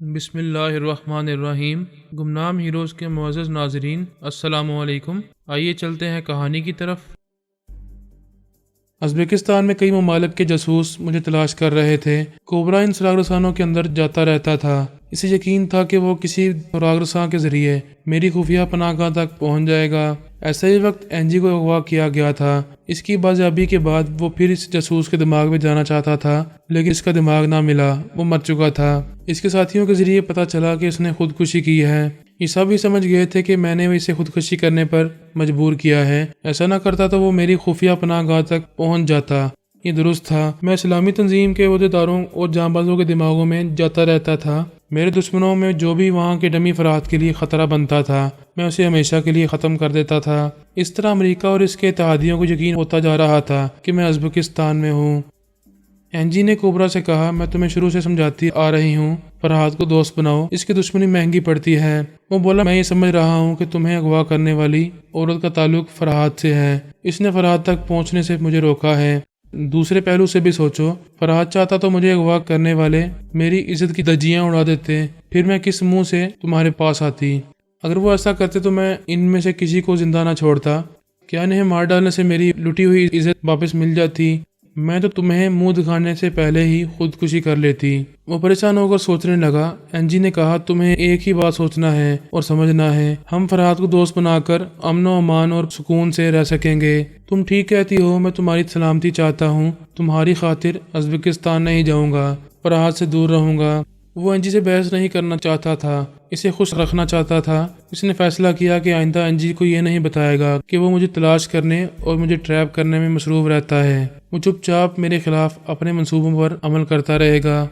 بسم اللہ الرحمن الرحیم۔ گمنام ہیروز کے معزز ناظرین، السلام علیکم۔ آئیے چلتے ہیں کہانی کی طرف۔ ازبکستان میں کئی ممالک کے جاسوس مجھے تلاش کر رہے تھے۔ کوبرا ان سراغ رسانوں کے اندر جاتا رہتا تھا۔ اسے یقین تھا کہ وہ کسی سراغ رساں کے ذریعے میری خفیہ پناہ گاہ تک پہنچ جائے گا۔ ایسا ہی وقت این جی کو اغوا کیا گیا تھا۔ اس کی بازیابی کے بعد وہ پھر اس جاسوس کے دماغ میں جانا چاہتا تھا، لیکن اس کا دماغ نہ ملا، وہ مر چکا تھا۔ اس کے ساتھیوں کے ذریعے پتہ چلا کہ اس نے خودکشی کی ہے۔ یہ سب ہی سمجھ گئے تھے کہ میں نے اسے خودکشی کرنے پر مجبور کیا ہے۔ ایسا نہ کرتا تو وہ میری خفیہ پناہ گاہ تک پہنچ جاتا۔ یہ درست تھا۔ میں اسلامی تنظیم کے عہدیداروں اور جاں بازوں کے دماغوں میں جاتا رہتا تھا۔ میرے دشمنوں میں جو بھی وہاں کے ڈمی فرات کے لیے خطرہ بنتا تھا، میں اسے ہمیشہ کے لیے ختم کر دیتا تھا۔ اس طرح امریکہ اور اس کے اتحادیوں کو یقین ہوتا جا رہا تھا کہ میں ازبکستان میں ہوں۔ این جی نے کوبرا سے کہا، میں تمہیں شروع سے سمجھاتی آ رہی ہوں، فرحات کو دوست بناؤ، اس کی دشمنی مہنگی پڑتی ہے۔ وہ بولا، میں یہ سمجھ رہا ہوں کہ تمہیں اغوا کرنے والی عورت کا تعلق فرحات سے ہے۔ اس نے فرحات تک پہنچنے سے مجھے روکا ہے۔ دوسرے پہلو سے بھی سوچو، فرحات چاہتا تو مجھے اغوا کرنے والے میری عزت کی دھجیاں اڑا دیتے، پھر میں کس منہ سے تمہارے پاس آتی؟ اگر وہ ایسا کرتے تو میں ان میں سے کسی کو زندہ نہ چھوڑتا۔ کیا انہیں مار ڈالنے سے میری لٹی ہوئی عزت واپس مل جاتی؟ میں تو تمہیں منہ دکھانے سے پہلے ہی خودکشی کر لیتی۔ وہ پریشان ہو کر سوچنے لگا۔ این جی نے کہا، تمہیں ایک ہی بات سوچنا ہے اور سمجھنا ہے، ہم فرحات کو دوست بنا کر امن و امان اور سکون سے رہ سکیں گے۔ تم ٹھیک کہتی ہو، میں تمہاری سلامتی چاہتا ہوں، تمہاری خاطر ازبکستان نہیں جاؤں گا، فرحات سے دور رہوں گا۔ وہ این جی سے بحث نہیں کرنا چاہتا تھا، اسے خوش رکھنا چاہتا تھا۔ اس نے فیصلہ کیا کہ آئندہ این جی کو یہ نہیں بتائے گا کہ وہ مجھے تلاش کرنے اور مجھے ٹریپ کرنے میں مصروف رہتا ہے۔ وہ چپ چاپ میرے خلاف اپنے منصوبوں پر عمل کرتا رہے گا۔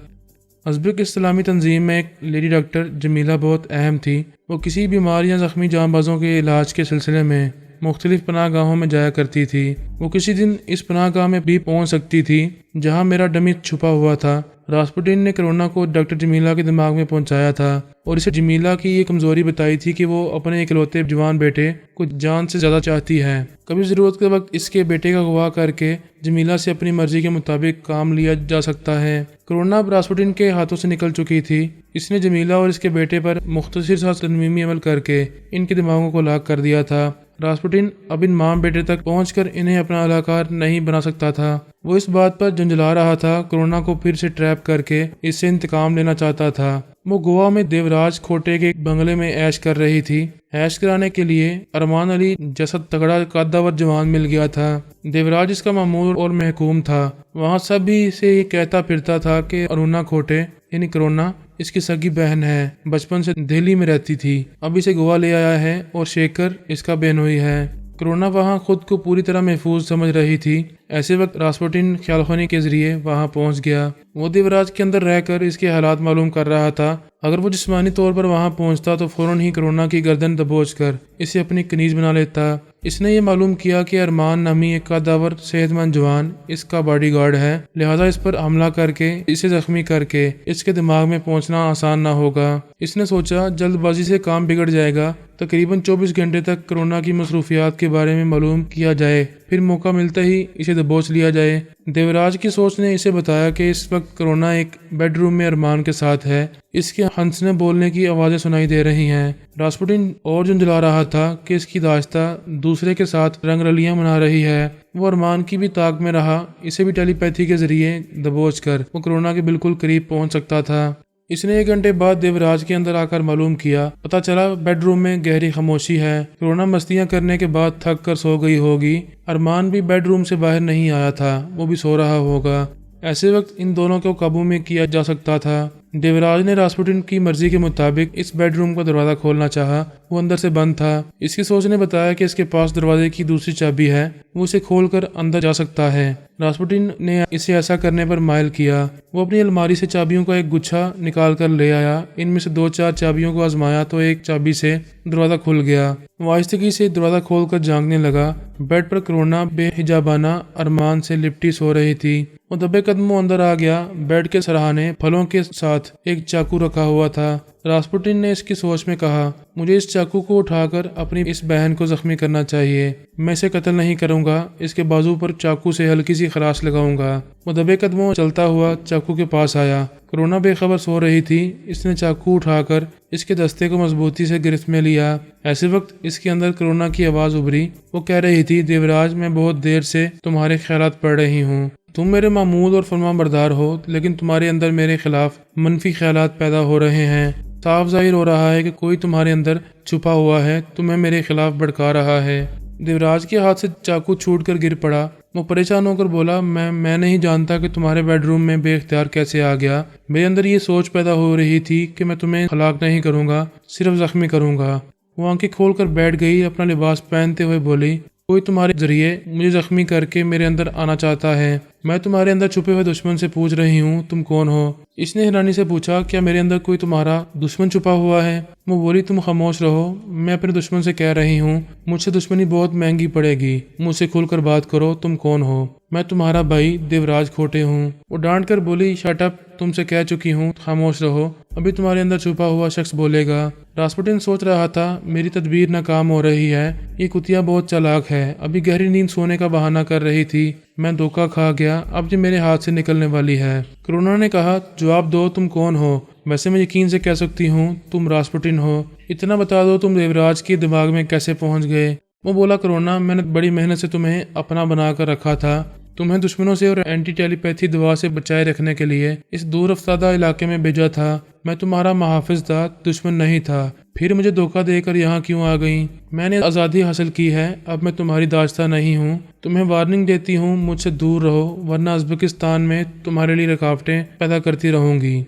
ازبک اسلامی تنظیم میں ایک لیڈی ڈاکٹر جمیلہ بہت اہم تھی۔ وہ کسی بیمار یا زخمی جاں بازوں کے علاج کے سلسلے میں مختلف پناہ گاہوں میں جایا کرتی تھی۔ وہ کسی دن اس پناہ گاہ میں بھی پہنچ سکتی تھی جہاں میرا ڈمی چھپا ہوا تھا۔ راسپوٹین نے کرونا کو ڈاکٹر جمیلہ کے دماغ میں پہنچایا تھا اور اسے جمیلہ کی یہ کمزوری بتائی تھی کہ وہ اپنے اکلوتے جوان بیٹے کو جان سے زیادہ چاہتی ہے۔ کبھی ضرورت کے وقت اس کے بیٹے کا اغوا کر کے جمیلہ سے اپنی مرضی کے مطابق کام لیا جا سکتا ہے۔ کرونا اب راسپوٹین کے ہاتھوں سے نکل چکی تھی۔ اس نے جمیلہ اور اس کے بیٹے پر مختصر سا ترمیمی عمل کر کے ان کے دماغوں کو لاک کر دیا تھا۔ راسپوٹین اب ان ماں بیٹے تک پہنچ کر انہیں اپنا علاقار نہیں بنا سکتا تھا۔ وہ اس بات پر جھنجھلا رہا تھا، کرونا کو پھر سے ٹریپ کر کے اس سے انتقام لینا چاہتا تھا۔ وہ گوا میں دیوراج کھوٹے کے بنگلے میں عیش کر رہی تھی۔ عیش کرانے کے لیے ارمان علی جیسا تگڑا قدور جوان مل گیا تھا۔ دیوراج اس کا مامور اور محکوم تھا۔ وہاں سب بھی اسے یہ کہتا پھرتا تھا کہ ارونا کھوٹے یعنی کرونا اس کی سگی بہن ہے، بچپن سے دہلی میں رہتی تھی، اب اسے گوا لے آیا ہے اور شیکر اس کا بہنوئی ہے۔ کرونا وہاں خود کو پوری طرح محفوظ سمجھ رہی تھی۔ ایسے وقت راسپوٹین خیال خانی کے ذریعے وہاں پہنچ گیا۔ وہ دیوراج کے اندر رہ کر اس کے حالات معلوم کر رہا تھا۔ اگر وہ جسمانی طور پر وہاں پہنچتا تو فوراً ہی کرونا کی گردن دبوچ کر اسے اپنی کنیز بنا لیتا۔ اس نے یہ معلوم کیا کہ ارمان نامی ایک قدور صحت مند جوان اس کا باڈی گارڈ ہے، لہذا اس پر حملہ کر کے اسے زخمی کر کے اس کے دماغ میں پہنچنا آسان نہ ہوگا۔ اس نے سوچا جلد بازی سے کام بگڑ جائے گا، تقریباً 24 گھنٹے تک کرونا کی مصروفیات کے بارے میں معلوم کیا جائے، پھر موقع ملتا ہی اسے دبوچ لیا جائے۔ دیوراج کی سوچ نے اسے بتایا کہ اس وقت کرونا ایک بیڈ روم میں ارمان کے ساتھ ہے، اس کے ہنسنے بولنے کی آوازیں سنائی دے رہی ہیں۔ راسپوٹین اور جھنجھلا رہا تھا کہ اس کی داشتہ دوسرے کے ساتھ رنگ رلیاں منا رہی ہے۔ وہ ارمان کی بھی طاق میں رہا، اسے بھی ٹیلی پیتھی کے ذریعے دبوچ کر وہ کرونا کے بالکل قریب پہنچ سکتا تھا۔ اس نے 1 گھنٹے بعد دیوراج کے اندر آ کر معلوم کیا، پتہ چلا بیڈ روم میں گہری خاموشی ہے۔ کرونا مستیاں کرنے کے بعد تھک کر سو گئی ہوگی۔ ارمان بھی بیڈ روم سے باہر نہیں آیا تھا، وہ بھی سو رہا ہوگا۔ ایسے وقت ان دونوں کو قابو میں کیا جا سکتا تھا۔ دیوراج نے راسپوٹین کی مرضی کے مطابق اس بیڈ روم کا دروازہ کھولنا چاہا، وہ اندر سے بند تھا۔ اس کی سوچ نے بتایا کہ اس کے پاس دروازے کی دوسری چابی ہے، وہ اسے کھول کر اندر جا سکتا ہے۔ راسپوٹین نے اسے ایسا کرنے پر مائل کیا۔ وہ اپنی الماری سے چابیوں کا ایک گچھا نکال کر لے آیا، ان میں سے 2-4 چابیوں کو آزمایا تو ایک چابی سے دروازہ کھل گیا۔ وہ آہستگی سے دروازہ کھول کر جھانکنے لگا۔ بیڈ پر کرونا بے حجابانہ ارمان سے لپٹی سو رہی تھی۔ وہ دبے قدموں اندر آ گیا۔ بیڈ کے سرہانے پھلوں کے ساتھ ایک چاقو رکھا ہوا تھا۔ راسپوٹین نے اس کی سوچ میں کہا، مجھے اس چاقو کو اٹھا کر اپنی اس بہن کو زخمی کرنا چاہیے۔ میں اسے قتل نہیں کروں گا، اس کے بازو پر چاقو سے ہلکی سی خراش لگاؤں گا۔ وہ دبے قدموں چلتا ہوا چاقو کے پاس آیا۔ کرونا بے خبر سو رہی تھی۔ اس نے چاقو اٹھا کر اس کے دستے کو مضبوطی سے گرفت میں لیا۔ ایسے وقت اس کے اندر کرونا کی آواز ابھری۔ وہ کہہ رہی تھی، دیوراج میں بہت دیر سے تمہارے خیالات پڑھ رہی ہوں۔ تم میرے معمول اور فرمان بردار ہو، لیکن تمہارے اندر میرے خلاف منفی خیالات پیدا ہو رہے ہیں۔ صاف ظاہر ہو رہا ہے کہ کوئی تمہارے اندر چھپا ہوا ہے، تمہیں میرے خلاف بھڑکا رہا ہے۔ دیوراج کے ہاتھ سے چاقو چھوٹ کر گر پڑا۔ وہ پریشان ہو کر بولا، میں نہیں جانتا کہ تمہارے بیڈ روم میں بے اختیار کیسے آ گیا۔ میرے اندر یہ سوچ پیدا ہو رہی تھی کہ میں تمہیں ہلاک نہیں کروں گا، صرف زخمی کروں گا۔ وہ آنکھیں کھول کر بیٹھ گئی، اپنا لباس پہنتے ہوئے بولی، کوئی تمہارے ذریعے مجھے زخمی کر کے میرے اندر آنا چاہتا ہے۔ میں تمہارے اندر چھپے ہوئے دشمن سے پوچھ رہی ہوں، تم کون ہو؟ اس نے حیرانی سے پوچھا، کیا میرے اندر کوئی تمہارا دشمن چھپا ہوا ہے؟ وہ بولی، تم خاموش رہو، میں اپنے دشمن سے کہہ رہی ہوں، مجھ سے دشمنی بہت مہنگی پڑے گی، مجھ سے کھل کر بات کرو، تم کون ہو؟ میں تمہارا بھائی دیوراج کھوٹے ہوں۔ وہ ڈانٹ کر بولی، شٹ اپ، تم سے کہہ چکی ہوں، خاموش رہو، ابھی تمہارے اندر چھپا ہوا شخص بولے گا۔ راسپوٹن سوچ رہا تھا، میری تدبیر ناکام ہو رہی ہے، یہ کتیا بہت چالاک ہے، ابھی گہری نیند سونے کا بہانہ کر رہی تھی، میں دھوکہ کھا گیا، اب یہ میرے ہاتھ سے نکلنے والی ہے۔ کرونا نے کہا، جواب دو، تم کون ہو؟ ویسے میں یقین سے کہہ سکتی ہوں تم راسپوٹن ہو، اتنا بتا دو تم دیوراج کے دماغ میں کیسے پہنچ گئے؟ وہ بولا، کرونا، میں نے بڑی محنت سے تمہیں اپنا بنا کر رکھا تھا، تمہیں دشمنوں سے اور اینٹی ٹیلی پیتھی دوا سے بچائے رکھنے کے لیے اس دور افتادہ علاقے میں بھیجا تھا۔ میں تمہارا محافظ تھا، دشمن نہیں تھا۔ پھر مجھے دھوکہ دے کر یہاں کیوں آ گئی؟ میں نے آزادی حاصل کی ہے، اب میں تمہاری داشتہ نہیں ہوں۔ تمہیں وارننگ دیتی ہوں، مجھ سے دور رہو، ورنہ ازبکستان میں تمہارے لیے رکاوٹیں پیدا کرتی رہوں گی۔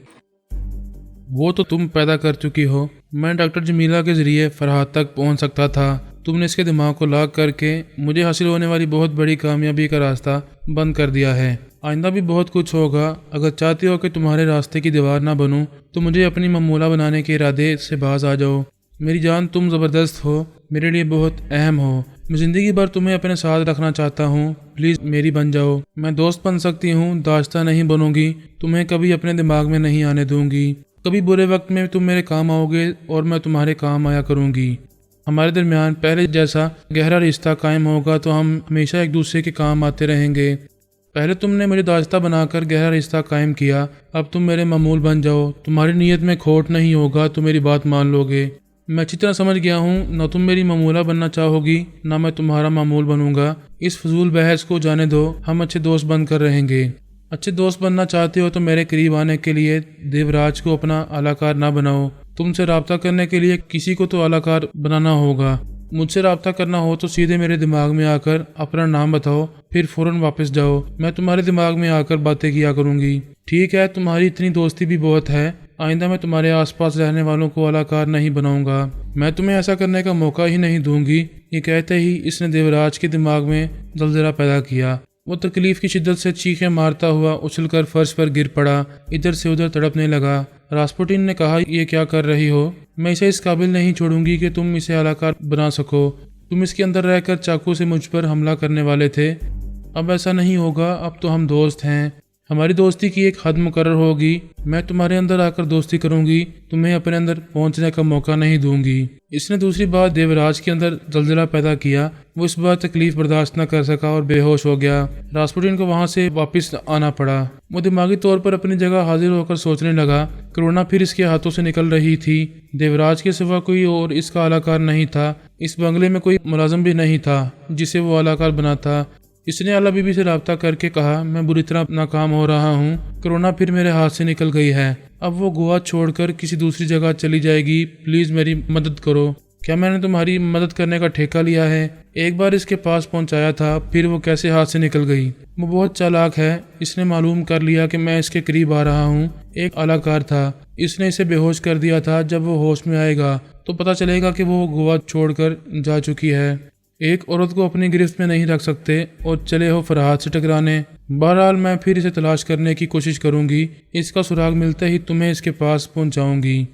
وہ تو تم پیدا کر چکی ہو۔ میں ڈاکٹر جمیلہ کے ذریعے فرحات تک پہنچ سکتا تھا، تم نے اس کے دماغ کو لاک کر کے مجھے حاصل ہونے والی بہت بڑی کامیابی کا راستہ بند کر دیا ہے۔ آئندہ بھی بہت کچھ ہوگا، اگر چاہتی ہو کہ تمہارے راستے کی دیوار نہ بنوں تو مجھے اپنی ممولہ بنانے کے ارادے سے باز آ جاؤ۔ میری جان، تم زبردست ہو، میرے لیے بہت اہم ہو، میں زندگی بھر تمہیں اپنے ساتھ رکھنا چاہتا ہوں، پلیز میری بن جاؤ۔ میں دوست بن سکتی ہوں، داشتہ نہیں بنوں گی، تمہیں کبھی اپنے دماغ میں نہیں آنے دوں گی۔ کبھی برے وقت میں تم میرے کام آؤ گے اور میں تمہارے کام آیا کروں گی۔ ہمارے درمیان پہلے جیسا گہرا رشتہ قائم ہوگا تو ہم ہمیشہ ایک دوسرے کے کام آتے رہیں گے۔ پہلے تم نے مجھے داشتہ بنا کر گہرا رشتہ قائم کیا، اب تم میرے معمول بن جاؤ، تمہاری نیت میں کھوٹ نہیں ہوگا تو میری بات مان لو گے۔ میں اچھی طرح سمجھ گیا ہوں، نہ تم میری معمولہ بننا چاہو گی نہ میں تمہارا معمول بنوں گا۔ اس فضول بحث کو جانے دو، ہم اچھے دوست بن کر رہیں گے۔ اچھے دوست بننا چاہتے ہو تو میرے قریب آنے کے لیے دیوراج کو اپنا اعلی کار نہ بناؤ۔ تم سے رابطہ کرنے کے لیے کسی کو تو اعلی کار بنانا ہوگا۔ مجھ سے رابطہ کرنا ہو تو سیدھے میرے دماغ میں آ کر اپنا نام بتاؤ، پھر فوراً واپس جاؤ، میں تمہارے دماغ میں آ کر باتیں کیا کروں گی۔ ٹھیک ہے، تمہاری اتنی دوستی بھی بہت ہے، آئندہ میں تمہارے آس پاس رہنے والوں کو اعلی کار نہیں بناؤں گا، میں تمہیں ایسا کرنے کا موقع ہی نہیں دوں گی۔ یہ کہتے ہی اس نے دیوراج کے دماغ میں زلزلہ پیدا کیا۔ وہ تکلیف کی شدت سے چیخیں مارتا ہوا اچھل کر فرش پر گر پڑا، ادھر سے ادھر تڑپنے لگا۔ راسپوٹن نے کہا، یہ کیا کر رہی ہو؟ میں اسے اس قابل نہیں چھوڑوں گی کہ تم اسے اعلی کار بنا سکو۔ تم اس کے اندر رہ کر چاقو سے مجھ پر حملہ کرنے والے تھے، اب ایسا نہیں ہوگا، اب تو ہم دوست ہیں۔ ہماری دوستی کی ایک حد مقرر ہوگی، میں تمہارے اندر آ کر دوستی کروں گی، تمہیں اپنے اندر پہنچنے کا موقع نہیں دوں گی۔ اس نے دوسری بار دیوراج کے اندر زلزلہ پیدا کیا، وہ اس بار تکلیف برداشت نہ کر سکا اور بے ہوش ہو گیا۔ راسپوٹن کو وہاں سے واپس آنا پڑا۔ وہ دماغی طور پر اپنی جگہ حاضر ہو کر سوچنے لگا، کرونا پھر اس کے ہاتھوں سے نکل رہی تھی، دیوراج کے سوا کوئی اور اس کا اعلی کار نہیں تھا، اس بنگلے میں کوئی ملازم بھی نہیں تھا جسے وہ اعلی کار بنا تھا۔ اس نے اعلیٰ بی بی سے رابطہ کر کے کہا، میں بری طرح ناکام ہو رہا ہوں، کرونا پھر میرے ہاتھ سے نکل گئی ہے، اب وہ گوا چھوڑ کر کسی دوسری جگہ چلی جائے گی، پلیز میری مدد کرو۔ کیا میں نے تمہاری مدد کرنے کا ٹھیکہ لیا ہے؟ ایک بار اس کے پاس پہنچایا تھا، پھر وہ کیسے ہاتھ سے نکل گئی؟ وہ بہت چالاک ہے، اس نے معلوم کر لیا کہ میں اس کے قریب آ رہا ہوں، ایک اعلی کار تھا، اس نے اسے بے ہوش کر دیا تھا، جب وہ ہوش میں آئے گا تو پتہ چلے گا کہ وہ گوا چھوڑ کر جا چکی ہے۔ ایک عورت کو اپنی گرفت میں نہیں رکھ سکتے اور چلے ہو فرحات سے ٹکرانے۔ بہرحال میں پھر اسے تلاش کرنے کی کوشش کروں گی، اس کا سراغ ملتے ہی تمہیں اس کے پاس پہنچاؤں گی۔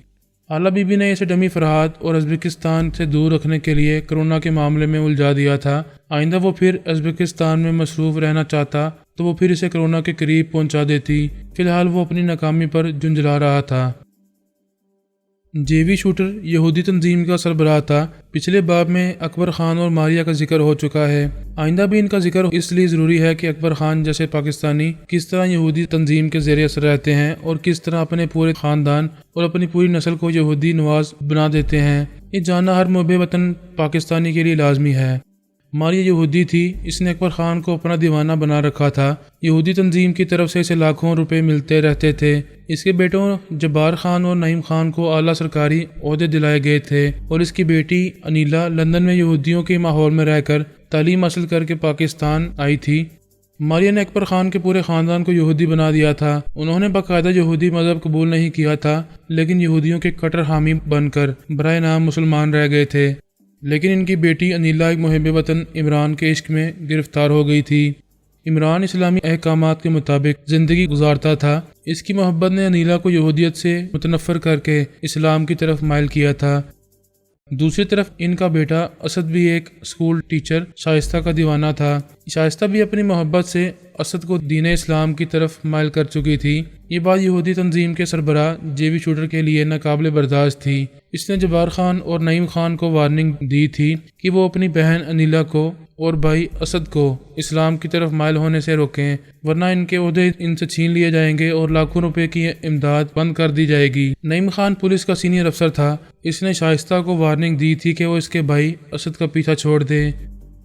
اعلیٰ بی بی نے اسے ڈمی فرحات اور ازبکستان سے دور رکھنے کے لیے کرونا کے معاملے میں الجھا دیا تھا۔ آئندہ وہ پھر ازبکستان میں مصروف رہنا چاہتا تو وہ پھر اسے کرونا کے قریب پہنچا دیتی، فی الحال وہ اپنی ناکامی پر جھنجلا رہا تھا۔ جیوی شوٹر یہودی تنظیم کا سربراہ تھا۔ پچھلے باب میں اکبر خان اور ماریہ کا ذکر ہو چکا ہے، آئندہ بھی ان کا ذکر اس لیے ضروری ہے کہ اکبر خان جیسے پاکستانی کس طرح یہودی تنظیم کے زیر اثر رہتے ہیں اور کس طرح اپنے پورے خاندان اور اپنی پوری نسل کو یہودی نواز بنا دیتے ہیں، یہ جاننا ہر محب وطن پاکستانی کے لیے لازمی ہے۔ ماریہ یہودی تھی، اس نے اکبر خان کو اپنا دیوانہ بنا رکھا تھا۔ یہودی تنظیم کی طرف سے اسے لاکھوں روپے ملتے رہتے تھے۔ اس کے بیٹوں جبار خان اور نعیم خان کو اعلیٰ سرکاری عہدے دلائے گئے تھے اور اس کی بیٹی انیلا لندن میں یہودیوں کے ماحول میں رہ کر تعلیم حاصل کر کے پاکستان آئی تھی۔ ماریہ نے اکبر خان کے پورے خاندان کو یہودی بنا دیا تھا۔ انہوں نے باقاعدہ یہودی مذہب قبول نہیں کیا تھا، لیکن یہودیوں کے کٹر حامی بن کر برائے نام مسلمان رہ گئے تھے۔ لیکن ان کی بیٹی انیلا ایک محب وطن عمران کے عشق میں گرفتار ہو گئی تھی۔ عمران اسلامی احکامات کے مطابق زندگی گزارتا تھا۔ اس کی محبت نے انیلا کو یہودیت سے متنفر کر کے اسلام کی طرف مائل کیا تھا۔ دوسری طرف ان کا بیٹا اسد بھی ایک اسکول ٹیچر شائستہ کا دیوانہ تھا۔ شائستہ بھی اپنی محبت سے اسد کو دین اسلام کی طرف مائل کر چکی تھی۔ یہ بات یہودی تنظیم کے سربراہ جیوی شوٹر کے لیے ناقابل برداشت تھی۔ اس نے جبار خان اور نعیم خان کو وارننگ دی تھی کہ وہ اپنی بہن انیلا کو اور بھائی اسد کو اسلام کی طرف مائل ہونے سے روکیں، ورنہ ان کے عہدے ان سے چھین لیے جائیں گے اور لاکھوں روپے کی امداد بند کر دی جائے گی۔ نعیم خان پولیس کا سینئر افسر تھا۔ اس نے شائستہ کو وارننگ دی تھی کہ وہ اس کے بھائی اسد کا پیچھا چھوڑ دے۔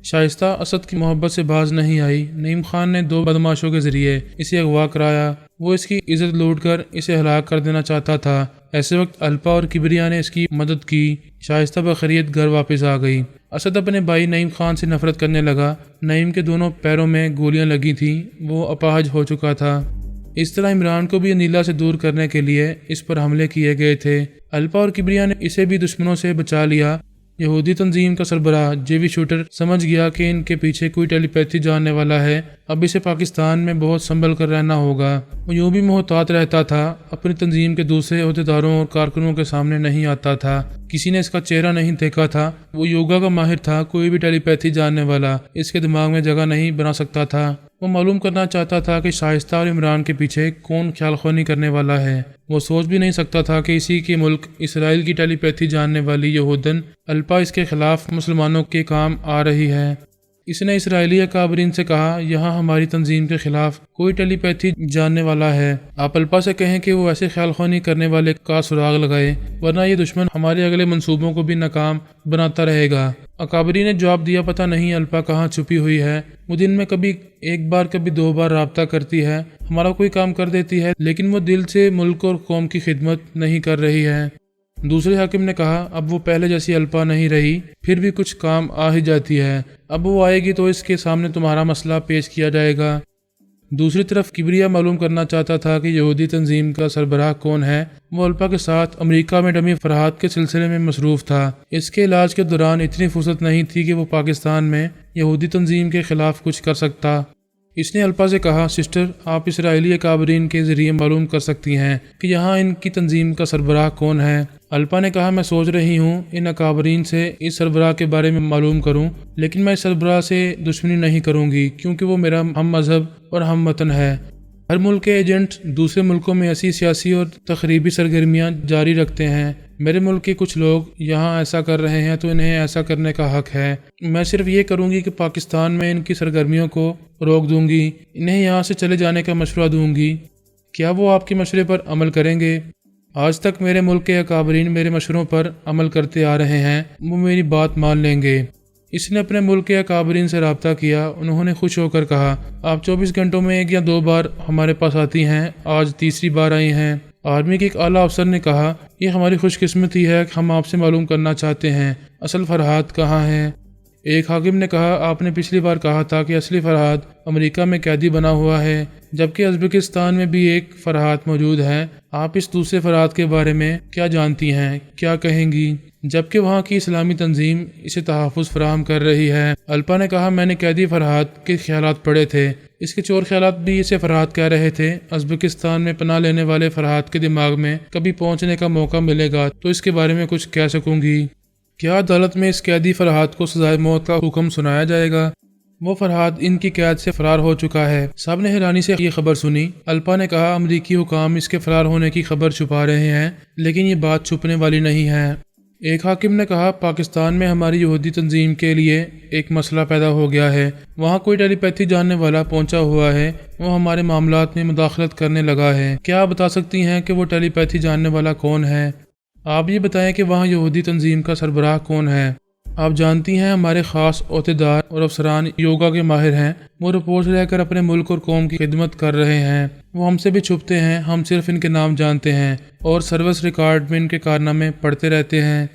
شائستہ اسد کی محبت سے باز نہیں آئی۔ نعیم خان نے 2 بدماشوں کے ذریعے اسے اغوا کرایا۔ وہ اس کی عزت لوٹ کر اسے ہلاک کر دینا چاہتا تھا۔ ایسے وقت الپا اور کبریا نے اس کی مدد کی۔ شائستہ بخیریت گھر واپس آ گئی۔ اسد اپنے بھائی نعیم خان سے نفرت کرنے لگا۔ نعیم کے دونوں پیروں میں گولیاں لگی تھیں، وہ اپاہج ہو چکا تھا۔ اس طرح عمران کو بھی انیلا سے دور کرنے کے لیے اس پر حملے کیے گئے تھے۔ الپا اور کبریا نے اسے بھی دشمنوں سے بچا لیا۔ یہودی تنظیم کا سربراہ جیوی شوٹر سمجھ گیا کہ ان کے پیچھے کوئی ٹیلی پیتھی جاننے والا ہے، اب اسے پاکستان میں بہت سنبھل کر رہنا ہوگا۔ وہ یوں بھی محتاط رہتا تھا، اپنی تنظیم کے دوسرے عہدیداروں اور کارکنوں کے سامنے نہیں آتا تھا، کسی نے اس کا چہرہ نہیں دیکھا تھا۔ وہ یوگا کا ماہر تھا، کوئی بھی ٹیلی پیتھی جاننے والا اس کے دماغ میں جگہ نہیں بنا سکتا تھا۔ وہ معلوم کرنا چاہتا تھا کہ شائستہ اور عمران کے پیچھے کون خیال خوانی کرنے والا ہے۔ وہ سوچ بھی نہیں سکتا تھا کہ اسی کے ملک اسرائیل کی ٹیلی پیتھی جاننے والی یہودن الپا اس کے خلاف مسلمانوں کے کام آ رہی ہے۔ اس نے اسرائیلی اکابرین سے کہا، یہاں ہماری تنظیم کے خلاف کوئی ٹیلی پیتھی جاننے والا ہے، آپ الپا سے کہیں کہ وہ ایسے خیال خوانی کرنے والے کا سراغ لگائے، ورنہ یہ دشمن ہمارے اگلے منصوبوں کو بھی ناکام بناتا رہے گا۔ اکابرین نے جواب دیا، پتہ نہیں الپا کہاں چھپی ہوئی ہے، وہ دن میں کبھی 1 بار کبھی 2 بار رابطہ کرتی ہے، ہمارا کوئی کام کر دیتی ہے، لیکن وہ دل سے ملک اور قوم کی خدمت نہیں کر رہی ہے۔ دوسرے حاکم نے کہا، اب وہ پہلے جیسی الپا نہیں رہی، پھر بھی کچھ کام آ ہی جاتی ہے، اب وہ آئے گی تو اس کے سامنے تمہارا مسئلہ پیش کیا جائے گا۔ دوسری طرف کبریا معلوم کرنا چاہتا تھا کہ یہودی تنظیم کا سربراہ کون ہے۔ وہ الپا کے ساتھ امریکہ میں ڈمی فرحات کے سلسلے میں مصروف تھا۔ اس کے علاج کے دوران اتنی فرصت نہیں تھی کہ وہ پاکستان میں یہودی تنظیم کے خلاف کچھ کر سکتا۔ اس نے الپا سے کہا، سسٹر، آپ اسرائیلی اکابرین کے ذریعے معلوم کر سکتی ہیں کہ یہاں ان کی تنظیم کا سربراہ کون ہے۔ الپا نے کہا، میں سوچ رہی ہوں ان اکابرین سے اس سربراہ کے بارے میں معلوم کروں، لیکن میں اس سربراہ سے دشمنی نہیں کروں گی کیونکہ وہ میرا ہم مذہب اور ہم وطن ہے۔ ہر ملک کے ایجنٹ دوسرے ملکوں میں ایسی سیاسی اور تخریبی سرگرمیاں جاری رکھتے ہیں۔ میرے ملک کے کچھ لوگ یہاں ایسا کر رہے ہیں تو انہیں ایسا کرنے کا حق ہے۔ میں صرف یہ کروں گی کہ پاکستان میں ان کی سرگرمیوں کو روک دوں گی، انہیں یہاں سے چلے جانے کا مشورہ دوں گی۔ کیا وہ آپ کے مشورے پر عمل کریں گے؟ آج تک میرے ملک کے اکابرین میرے مشوروں پر عمل کرتے آ رہے ہیں، وہ میری بات مان لیں گے۔ اس نے اپنے ملک کے اکابرین سے رابطہ کیا، انہوں نے خوش ہو کر کہا، آپ 24 گھنٹوں میں 1 یا 2 بار ہمارے پاس آتی ہیں، آج تیسری بار آئی ہیں۔ آرمی کے ایک اعلیٰ افسر نے کہا، یہ ہماری خوش قسمتی ہے کہ ہم آپ سے معلوم کرنا چاہتے ہیں، اصل فرحات کہاں ہیں؟ ایک حاکم نے کہا، آپ نے پچھلی بار کہا تھا کہ اصلی فرحات امریکہ میں قیدی بنا ہوا ہے، جبکہ ازبکستان میں بھی ایک فرحات موجود ہے، آپ اس دوسرے فرحات کے بارے میں کیا جانتی ہیں، کیا کہیں گی؟ جبکہ وہاں کی اسلامی تنظیم اسے تحفظ فراہم کر رہی ہے۔ الپا نے کہا، میں نے قیدی فرحات کے خیالات پڑھے تھے، اس کے چور خیالات بھی اسے فرحات کہہ رہے تھے۔ ازبکستان میں پناہ لینے والے فرحات کے دماغ میں کبھی پہنچنے کا موقع ملے گا تو اس کے بارے میں کچھ کہہ سکوں گی۔ کیا عدالت میں اس قیدی فرحات کو سزائے موت کا حکم سنایا جائے گا؟ وہ فرحاد ان کی قید سے فرار ہو چکا ہے۔ سب نے حیرانی سے یہ خبر سنی۔ الپا نے کہا امریکی حکام اس کے فرار ہونے کی خبر چھپا رہے ہیں، لیکن یہ بات چھپنے والی نہیں ہے۔ ایک حاکم نے کہا پاکستان میں ہماری یہودی تنظیم کے لیے ایک مسئلہ پیدا ہو گیا ہے، وہاں کوئی ٹیلی پیتھی جاننے والا پہنچا ہوا ہے، وہ ہمارے معاملات میں مداخلت کرنے لگا ہے۔ کیا آپ بتا سکتی ہیں کہ وہ ٹیلی پیتھی جاننے والا کون ہے؟ آپ یہ بتائیں کہ وہاں یہودی تنظیم کا سربراہ کون ہے؟ آپ جانتی ہیں ہمارے خاص عہدیدار اور افسران یوگا کے ماہر ہیں، وہ رپورٹ لے کر اپنے ملک اور قوم کی خدمت کر رہے ہیں، وہ ہم سے بھی چھپتے ہیں، ہم صرف ان کے نام جانتے ہیں اور سروس ریکارڈ میں ان کے کارنامے پڑھتے رہتے ہیں۔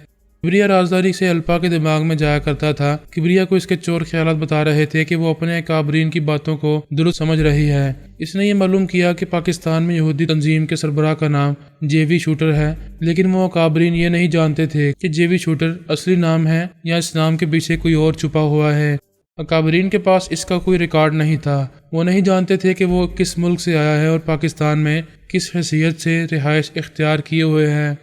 کبریا رازداری سے الپا کے دماغ میں جایا کرتا تھا۔ کبریا کو اس کے چور خیالات بتا رہے تھے کہ وہ اپنے کابرین کی باتوں کو درست سمجھ رہی ہے۔ اس نے یہ معلوم کیا کہ پاکستان میں یہودی تنظیم کے سربراہ کا نام جے وی شوٹر ہے، لیکن وہ کابرین یہ نہیں جانتے تھے کہ جے وی شوٹر اصلی نام ہے یا اس نام کے پیچھے کوئی اور چھپا ہوا ہے۔ اکابرین کے پاس اس کا کوئی ریکارڈ نہیں تھا، وہ نہیں جانتے تھے کہ وہ کس ملک سے آیا ہے اور پاکستان میں کس حیثیت سے رہائش اختیار کیے ہوئے ہے۔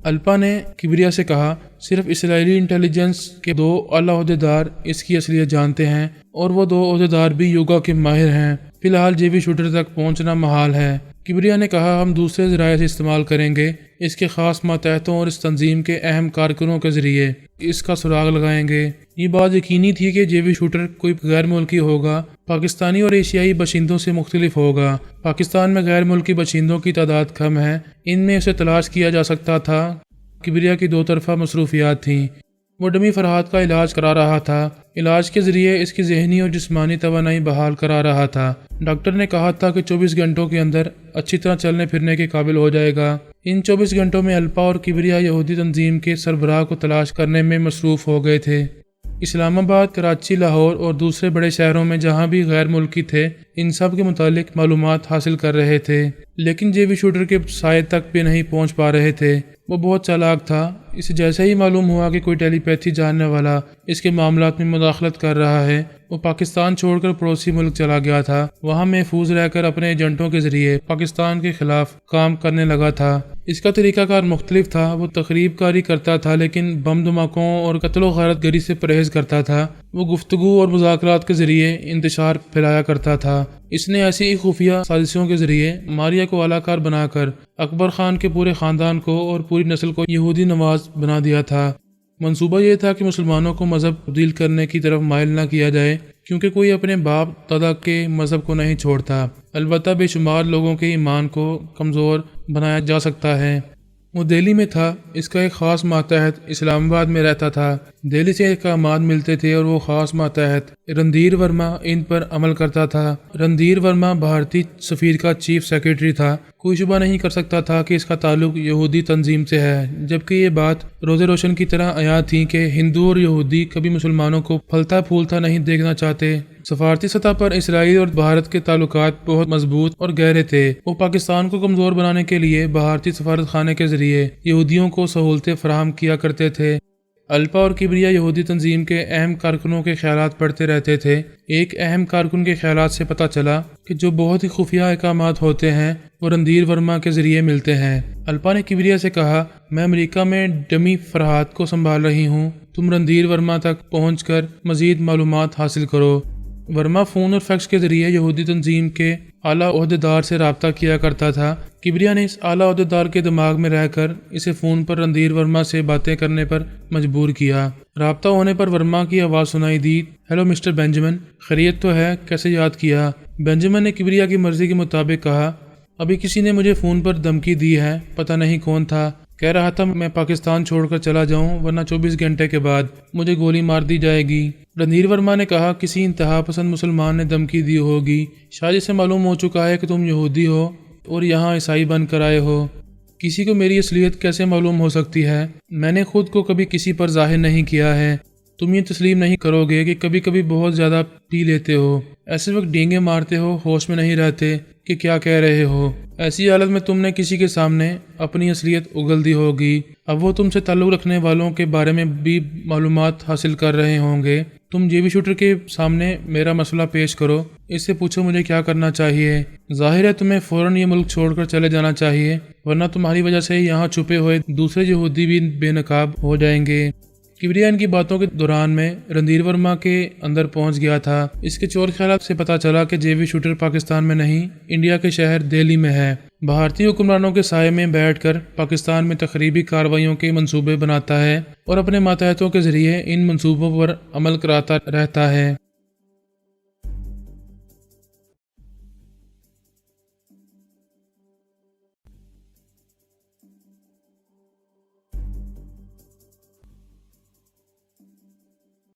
الپا نے کبریا سے کہا صرف اسرائیلی انٹیلیجنس کے 2 اعلیٰ عہدیدار اس کی اصلیت جانتے ہیں اور وہ 2 عہدیدار بھی یوگا کے ماہر ہیں۔ فی الحال جے وی شوٹر تک پہنچنا محال ہے۔ کبریا نے کہا ہم دوسرے ذرائع سے استعمال کریں گے، اس کے خاص ماتحتوں اور اس تنظیم کے اہم کارکنوں کے ذریعے اس کا سراغ لگائیں گے۔ یہ بات یقینی تھی کہ جے وی شوٹر کوئی غیر ملکی ہوگا، پاکستانی اور ایشیائی باشندوں سے مختلف ہوگا۔ پاکستان میں غیر ملکی باشندوں کی تعداد کم ہے، ان میں اسے تلاش کیا جا سکتا تھا۔ کبریا کی 2 طرفہ مصروفیات تھیں۔ وہ ڈمی فرحاد کا علاج کرا رہا تھا، علاج کے ذریعے اس کی ذہنی اور جسمانی توانائی بحال کرا رہا تھا۔ ڈاکٹر نے کہا تھا کہ 24 گھنٹوں کے اندر اچھی طرح چلنے پھرنے کے قابل ہو جائے گا۔ ان 24 گھنٹوں میں الپا اور کبریا یہودی تنظیم کے سربراہ کو تلاش کرنے میں مصروف ہو گئے تھے۔ اسلام آباد، کراچی، لاہور اور دوسرے بڑے شہروں میں جہاں بھی غیر ملکی تھے ان سب کے متعلق معلومات حاصل کر رہے تھے، لیکن جے وی شوٹر کے سائے تک بھی نہیں پہنچ پا رہے تھے۔ وہ بہت چالاک تھا، اسے جیسے ہی معلوم ہوا کہ کوئی ٹیلی پیتھی جاننے والا اس کے معاملات میں مداخلت کر رہا ہے، وہ پاکستان چھوڑ کر پڑوسی ملک چلا گیا تھا، وہاں محفوظ رہ کر اپنے ایجنٹوں کے ذریعے پاکستان کے خلاف کام کرنے لگا تھا۔ اس کا طریقہ کار مختلف تھا، وہ تخریب کاری کرتا تھا لیکن بم دھماکوں اور قتل و غارت گری سے پرہیز کرتا تھا۔ وہ گفتگو اور مذاکرات کے ذریعے انتشار پھیلایا کرتا تھا۔ اس نے ایسی ہی خفیہ سازشوں کے ذریعے ماریہ کو اعلی کار بنا کر اکبر خان کے پورے خاندان کو اور پوری نسل کو یہودی نواز بنا دیا تھا۔ منصوبہ یہ تھا کہ مسلمانوں کو مذہب تبدیل کرنے کی طرف مائل نہ کیا جائے، کیونکہ کوئی اپنے باپ دادا کے مذہب کو نہیں چھوڑتا، البتہ بے شمار لوگوں کے ایمان کو کمزور بنایا جا سکتا ہے۔ وہ دہلی میں تھا، اس کا ایک خاص ماتحت اسلام آباد میں رہتا تھا۔ دہلی سے احکامات ملتے تھے اور وہ خاص ماتحت رندھیر ورما ان پر عمل کرتا تھا۔ رندھیر ورما بھارتی سفیر کا چیف سیکرٹری تھا۔ کوئی شبہ نہیں کر سکتا تھا کہ اس کا تعلق یہودی تنظیم سے ہے، جبکہ یہ بات روز روشن کی طرح عیاں تھی کہ ہندو اور یہودی کبھی مسلمانوں کو پھلتا پھولتا نہیں دیکھنا چاہتے۔ سفارتی سطح پر اسرائیل اور بھارت کے تعلقات بہت مضبوط اور گہرے تھے۔ وہ پاکستان کو کمزور بنانے کے لیے بھارتی سفارت خانے کے ذریعے یہودیوں کو سہولتیں فراہم کیا کرتے تھے۔ الپا اور کبریا یہودی تنظیم کے اہم کارکنوں کے خیالات پڑھتے رہتے تھے۔ ایک اہم کارکن کے خیالات سے پتہ چلا کہ جو بہت ہی خفیہ احکامات ہوتے ہیں وہ رندھیر ورما کے ذریعے ملتے ہیں۔ الپا نے کبریا سے کہا میں امریکہ میں ڈمی فرحاد کو سنبھال رہی ہوں، تم رندھیر ورما تک پہنچ کر مزید معلومات حاصل کرو۔ ورما فون اور فیکس کے ذریعے یہودی تنظیم کے اعلیٰ عہدیدار سے رابطہ کیا کرتا تھا۔ کبریا نے اس اعلیٰ عہدیدار کے دماغ میں رہ کر اسے فون پر رندھیر ورما سے باتیں کرنے پر مجبور کیا۔ رابطہ ہونے پر ورما کی آواز سنائی دی، ہیلو مسٹر بینجمن، خیریت تو ہے، کیسے یاد کیا؟ بینجمن نے کبریا کی مرضی کے مطابق کہا، ابھی کسی نے مجھے فون پر دھمکی دی ہے، پتہ نہیں کون تھا، کہہ رہا تھا میں پاکستان چھوڑ کر چلا جاؤں ورنہ 24 گھنٹے کے بعد مجھے گولی مار دی جائے گی۔ رندھیر ورما نے کہا کسی انتہا پسند مسلمان نے دھمکی دی ہوگی، شاید اسے معلوم ہو چکا ہے کہ تم یہودی ہو اور یہاں عیسائی بن کر آئے ہو۔ کسی کو میری اصلیت کیسے معلوم ہو سکتی ہے؟ میں نے خود کو کبھی کسی پر ظاہر نہیں کیا ہے۔ تم یہ تسلیم نہیں کرو گے کہ کبھی کبھی بہت زیادہ پی لیتے ہو، ایسے وقت ڈینگے مارتے ہو، ہوش میں نہیں رہتے کہ کیا کہہ رہے ہو۔ ایسی حالت میں تم نے کسی کے سامنے اپنی اصلیت اگل دی ہوگی، اب وہ تم سے تعلق رکھنے والوں کے بارے میں بھی معلومات حاصل کر رہے ہوں گے۔ تم جے وی شوٹر کے سامنے میرا مسئلہ پیش کرو، اس سے پوچھو مجھے کیا کرنا چاہیے۔ ظاہر ہے تمہیں فوراً یہ ملک چھوڑ کر چلے جانا چاہیے، ورنہ تمہاری وجہ سے یہاں چھپے ہوئے دوسرے یہودی بھی بے نقاب ہو جائیں گے۔ کبریا ان کی باتوں کے دوران میں رندھیر ورما کے اندر پہنچ گیا تھا۔ اس کے چور خیالات سے پتہ چلا کہ جے وی شوٹر پاکستان میں نہیں، انڈیا کے شہر دہلی میں ہے۔ بھارتی حکمرانوں کے سائے میں بیٹھ کر پاکستان میں تخریبی کارروائیوں کے منصوبے بناتا ہے اور اپنے ماتحتوں کے ذریعے ان منصوبوں پر عمل کراتا رہتا ہے۔